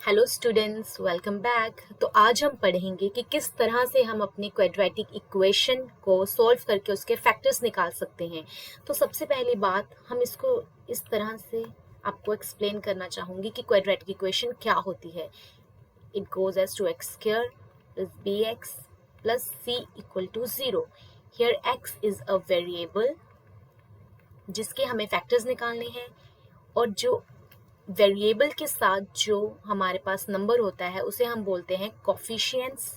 Hello students, welcome back. तो आज हम पढ़ेंगे कि किस तरह से हम अपनी क्वाड्रेटिक इक्वेशन को सॉल्व करके उसके फैक्टर्स निकाल सकते हैं। तो सबसे पहली बात, हम इसको इस तरह से आपको एक्सप्लेन करना चाहूँगी कि क्वाड्रेटिक इक्वेशन क्या होती है। It goes as two x square plus b x plus c equal to 0। Here x is a variable जिसके हमें फैक्टर्स निकालने हैं, और जो वेरिएबल के साथ जो हमारे पास नंबर होता है उसे हम बोलते हैं coefficients,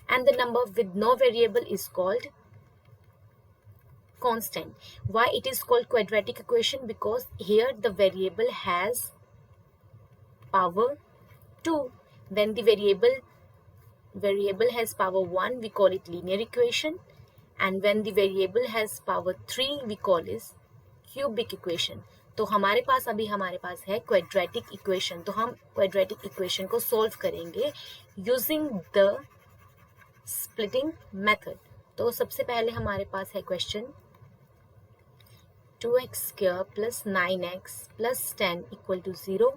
and the number with no variable is called constant. Why it is called quadratic equation? Because here the variable has power 2. When the variable has power 1, we call it linear equation, and when the variable has power 3, we call it cubic equation. तो हमारे पास है quadratic equation. तो हम quadratic equation को solve करेंगे using the splitting method. तो सबसे पहले हमारे पास है question 2x square plus 9x plus 10 equal to 0।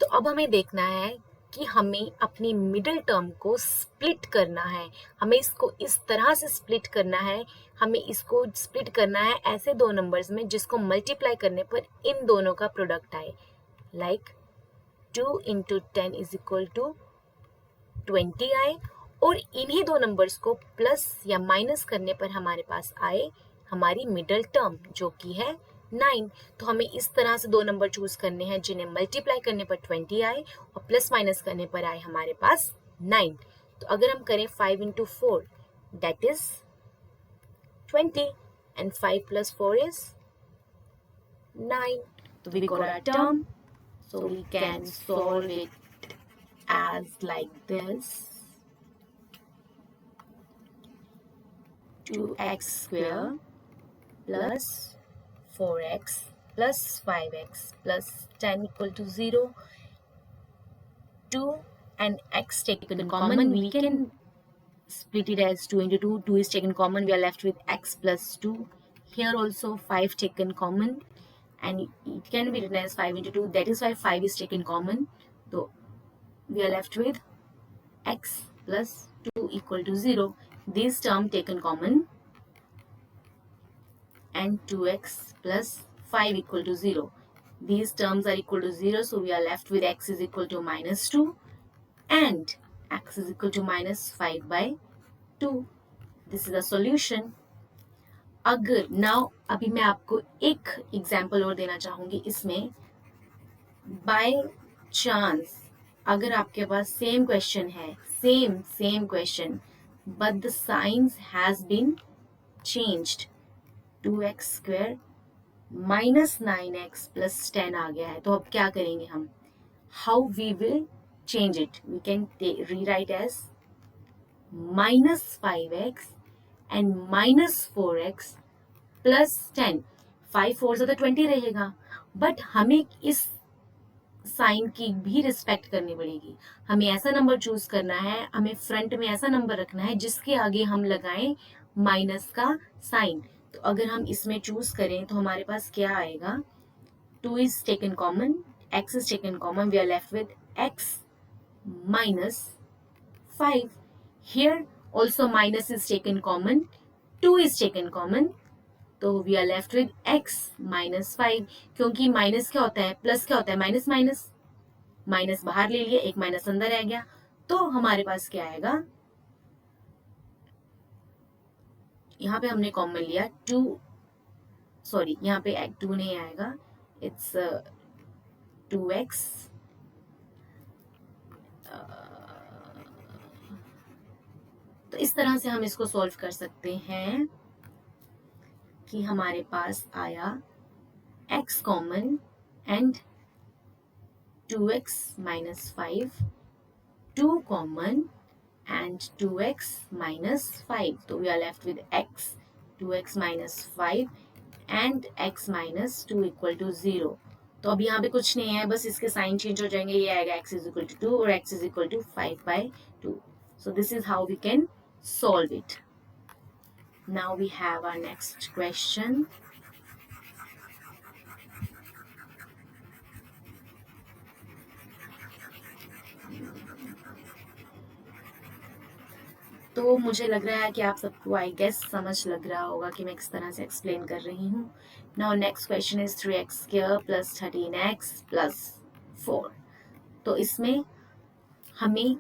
तो अब हमें देखना है कि हमें अपनी मिडिल टर्म को स्प्लिट करना है। हमें इसको इस तरह से स्प्लिट करना है, हमें इसको स्प्लिट करना है ऐसे दो नंबर्स में जिसको मल्टीप्लाई करने पर इन दोनों का प्रोडक्ट आए। Like 2 into 10 is equal to 20 आए, और इन्हीं दो नंबर्स को प्लस या माइनस करने पर हमारे पास आए हमारी मिडिल टर्म जो कि है 9। तो हमें इस तरह से दो नंबर चूज करने हैं जिन्हें मल्टीप्लाई करने पर 20 आए और प्लस माइनस करने पर आए हमारे पास 9। तो अगर हम करें 5 into 4 that is 20, and 5 plus 4 is 9। तो we got a term, so we can solve it as like this: 2x square plus 4x plus 5x plus 10 equal to 0. 2 and x taken common, we can split it as 2 into 2. 2 is taken common, we are left with x plus 2. Here also 5 taken common, and it can be written as 5 into 2. That is why 5 is taken common. So we are left with x plus 2 equal to 0. This term taken common, and 2x plus 5 equal to 0. These terms are equal to 0, so we are left with x is equal to minus 2 and x is equal to minus 5 by 2. This is the solution. अगर now अभी मैं आपको एक example और देना चाहूंगी इसमें। Bye chance अगर आपके पास सेम क्वेश्चन है, same question, but the signs has been changed, 2x square minus 9x plus 10 आ गया है, तो अब क्या करेंगे हम? How we will change it? We can rewrite as minus 5x and minus 4x plus 10। 5 4 से तो 20 रहेगा, बट हमें इस साइन की भी रिस्पेक्ट करनी पड़ेगी। हमें ऐसा नंबर चूज करना है, हमें फ्रंट में ऐसा नंबर रखना है जिसके आगे हम लगाएं माइनस का साइन। तो अगर हम इसमें चूज करें तो हमारे पास क्या आएगा? 2 is taken common, x is taken common, we are left with x minus 5. Here also minus is taken common, 2 is taken common, तो we are left with x minus 5. क्योंकि माइनस क्या होता है, प्लस क्या होता है, माइनस माइनस, माइनस बाहर ले लिया, एक माइनस अंदर आ गया, तो हमारे पास क्या आएगा? यहाँ पे हमने कॉमन लिया 2, सॉरी यहाँ पे 2 नहीं आएगा, इट्स 2x तो इस तरह से हम इसको सॉल्व कर सकते हैं कि हमारे पास आया x common and 2x minus 5, 2 common and 2x minus 5. So we are left with x, 2x minus 5 and x minus 2 equal to 0. तो अब यहाँ पे कुछ नहीं है, बस इसके साइन चेंज हो जाएंगे, ये आएगा x is equal to 2 और x is equal to 5 by 2. So this is how we can solve it. Now we have our next question. तो मुझे लग रहा है कि आप सबको आई गेस समझ लग रहा होगा कि मैं किस तरह से एक्सप्लेन कर रही हूँ. Now next question is 3x square plus 13x plus 4. तो इसमें हमें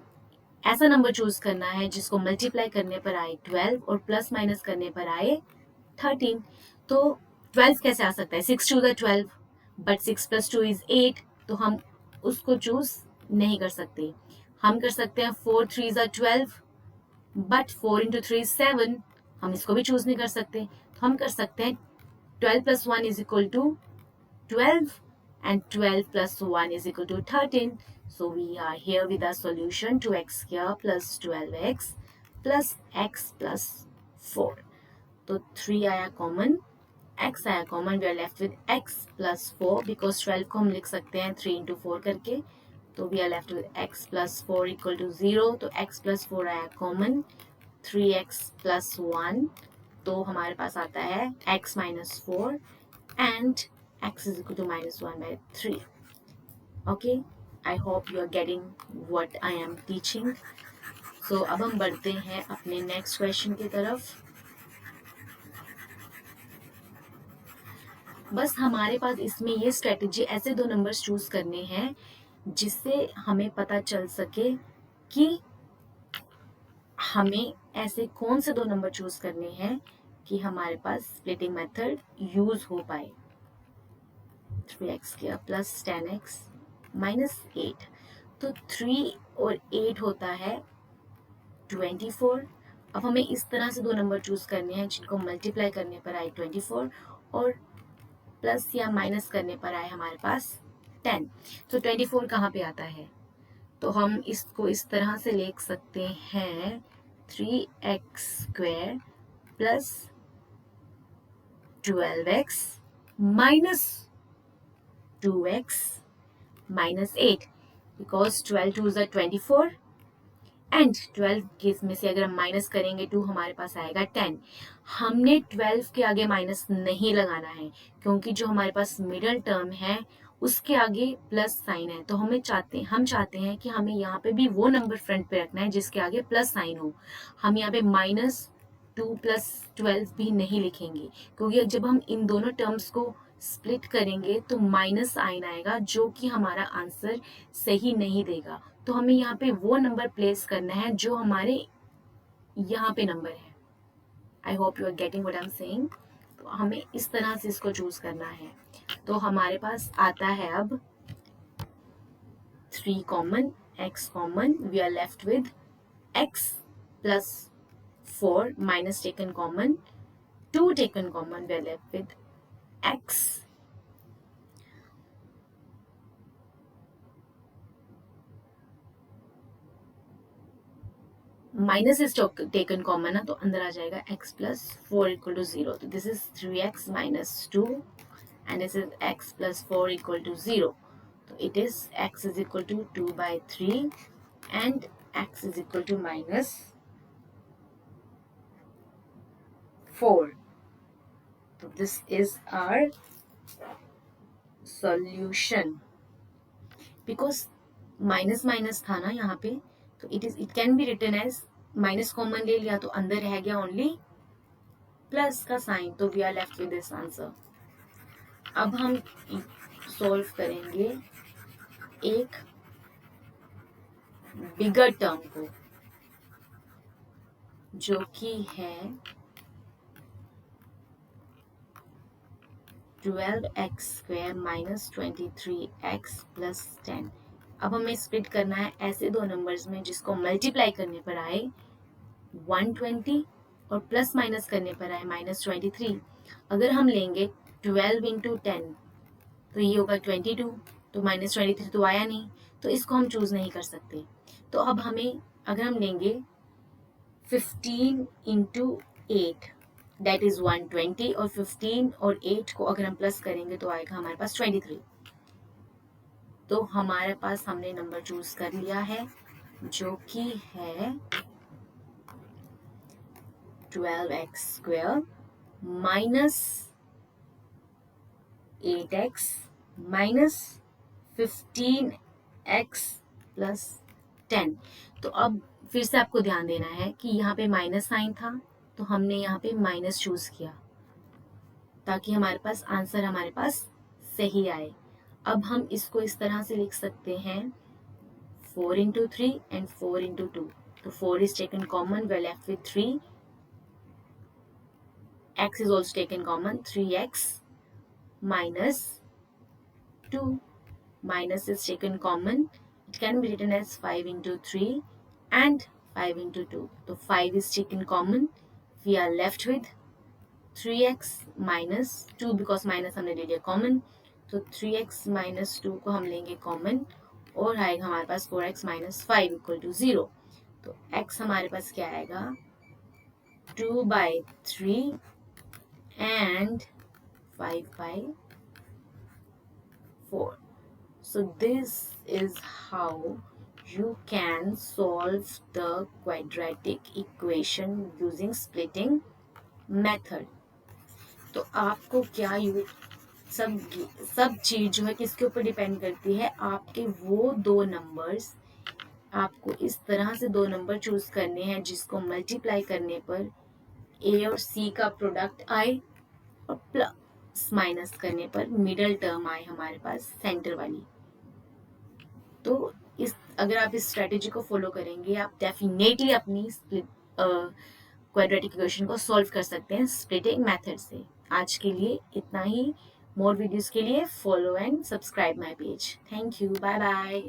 ऐसा नंबर चूज करना है जिसको मल्टीप्लाई करने पर आए 12 और प्लस माइनस करने पर आए 13. तो 12 कैसे आ सकता है? 6 to the 12, but 6 plus 2 is 8, तो हम उसको चूज नहीं कर सकते. हम कर सकते हैं 4 3 ज़ा 12, बट 4 इंटू 3 इज 7, हम इसको भी चूज नहीं कर सकते. तो हम कर सकते हैं 12 plus 1 is equal to 12 and 12 plus 1 is equal to 13. So we are here with our solution 2x square plus 12x plus x plus 4. तो 3 आया कॉमन, x आया common, we are left with x plus 4 because 12 को हम लिख सकते हैं 3 into 4 करके. तो we are left with x plus 4 equal to 0. तो x plus 4 आया कॉमन, 3x plus 1, तो हमारे पास आता है x minus 4 and x is equal to minus 1 by 3. Okay, I hope you are getting what I am teaching. So अब हम बढ़ते हैं अपने नेक्स्ट क्वेश्चन की तरफ. बस हमारे पास इसमें ये स्ट्रेटेजी, ऐसे दो नंबर्स चूज करने हैं जिससे हमें पता चल सके कि हमें ऐसे कौन से दो नंबर चूज करने हैं कि हमारे पास स्प्लिटिंग मेथड यूज हो पाए. 3x square plus 10x minus 8. तो 3 और 8 होता है 24. अब हमें इस तरह से दो नंबर चूज करने हैं जिनको मल्टीप्लाई करने पर आए 24 और प्लस या माइनस करने पर आए हमारे पास 10. तो 24 कहाँ पे आता है? तो हम इसको इस तरह से लिख सकते हैं 3x square plus 12x minus 2x minus 8 because 12 2 is 24 and 12 case में से अगर हम माइनस करेंगे 2 हमारे पास आएगा 10. हमने 12 के आगे माइनस नहीं लगाना है क्योंकि जो हमारे पास मिडल टर्म है उसके आगे प्लस साइन है. तो हम चाहते हैं कि हमें यहाँ पे भी वो नंबर फ्रंट पे रखना है जिसके आगे प्लस साइन हो. हम यहाँ पे माइनस 2 प्लस 12 भी नहीं लिखेंगे क्योंकि जब हम इन दोनों टर्म्स को स्प्लिट करेंगे तो माइनस साइन आएगा जो कि हमारा आंसर सही नहीं देगा. तो हमें यहाँ पे वो नंबर प्लेस करना है जो हमारे यहाँ पे नंबर है. I hope you are getting what I am saying. तो हमें इस तरह से इसको चूज करना है. तो हमारे पास आता है अब 3 common, x common, we are left with x plus 4 minus taken common, 2 taken common, we are left with x. Minus is taken common ना, तो अंदर आ जाएगा x प्लस 4 इक्वल टू 0. तो this is 3x minus 2 and this is x plus 4 equal to 0. तो it is x is equal to 2 by 3 and x is equal to minus 4. So this is our solution. Because minus minus था ना यहाँ पे, तो it can be written as minus common ले लिया तो अंदर रह गया ओनली प्लस का साइन. तो we are left with this answer. अब हम सॉल्व करेंगे एक बिगर टर्म को जो कि है 12x square minus 23x plus 10. अब हमें स्प्लिट करना है ऐसे दो नंबर्स में जिसको मल्टीप्लाई करने पर आए 120 और प्लस माइनस करने पर आए माइनस 23. अगर हम लेंगे 12 इंटू 10 तो ये होगा 22. तो माइनस 23 तो आया नहीं, तो इसको हम चूज नहीं कर सकते. तो अब हमें अगर हम लेंगे 15 इंटू 8 दैट इज 120 और 15 और 8 को अगर हम प्लस करेंगे तो आएगा हमारे पास 23. तो हमारे पास हमने नंबर चूज कर लिया है जो कि है 12x square minus 8x minus 15x plus 10. तो अब फिर से आपको ध्यान देना है कि यहाँ पे माइनस साइन था तो हमने यहाँ पे माइनस चूज किया ताकि हमारे पास आंसर हमारे पास सही आए। अब हम इसको इस तरह से लिख सकते हैं 4 into 3 and 4 into 2. So 4 is taken common, we're left with 3. X is also taken common, 3x minus 2. Minus is taken common. It can be written as 5 into 3 and 5 into 2. So 5 is taken common. We are left with 3x minus 2 because minus हमने ले लिया common. तो 3x minus 2 को हम लेंगे common और आएगा हमारे पास 4x minus 5 equal to 0. तो x हमारे पास क्या आएगा 2/3 and 5/4. So this is how you can solve the quadratic equation using splitting method. तो आपको क्या सब चीज जो है किसके ऊपर डिपेंड करती है, आपके वो दो नंबर्स, आपको इस तरह से दो नंबर चूज करने हैं जिसको मल्टीप्लाई करने पर ए और सी का प्रोडक्ट आए और प्लस माइनस करने पर मिडल टर्म आए हमारे पास सेंटर वाली। तो अगर आप इस स्ट्रेटेजी को फॉलो करेंगे आप डेफिनेटली अपनी क्वाड्रेटिक इक्वेशन को सॉल्व कर सकते हैं स्प्लिटिंग मेथड से। आज के लिए इतना ही। मोर वीडियोस के लिए follow and subscribe my page. Thank you, bye bye.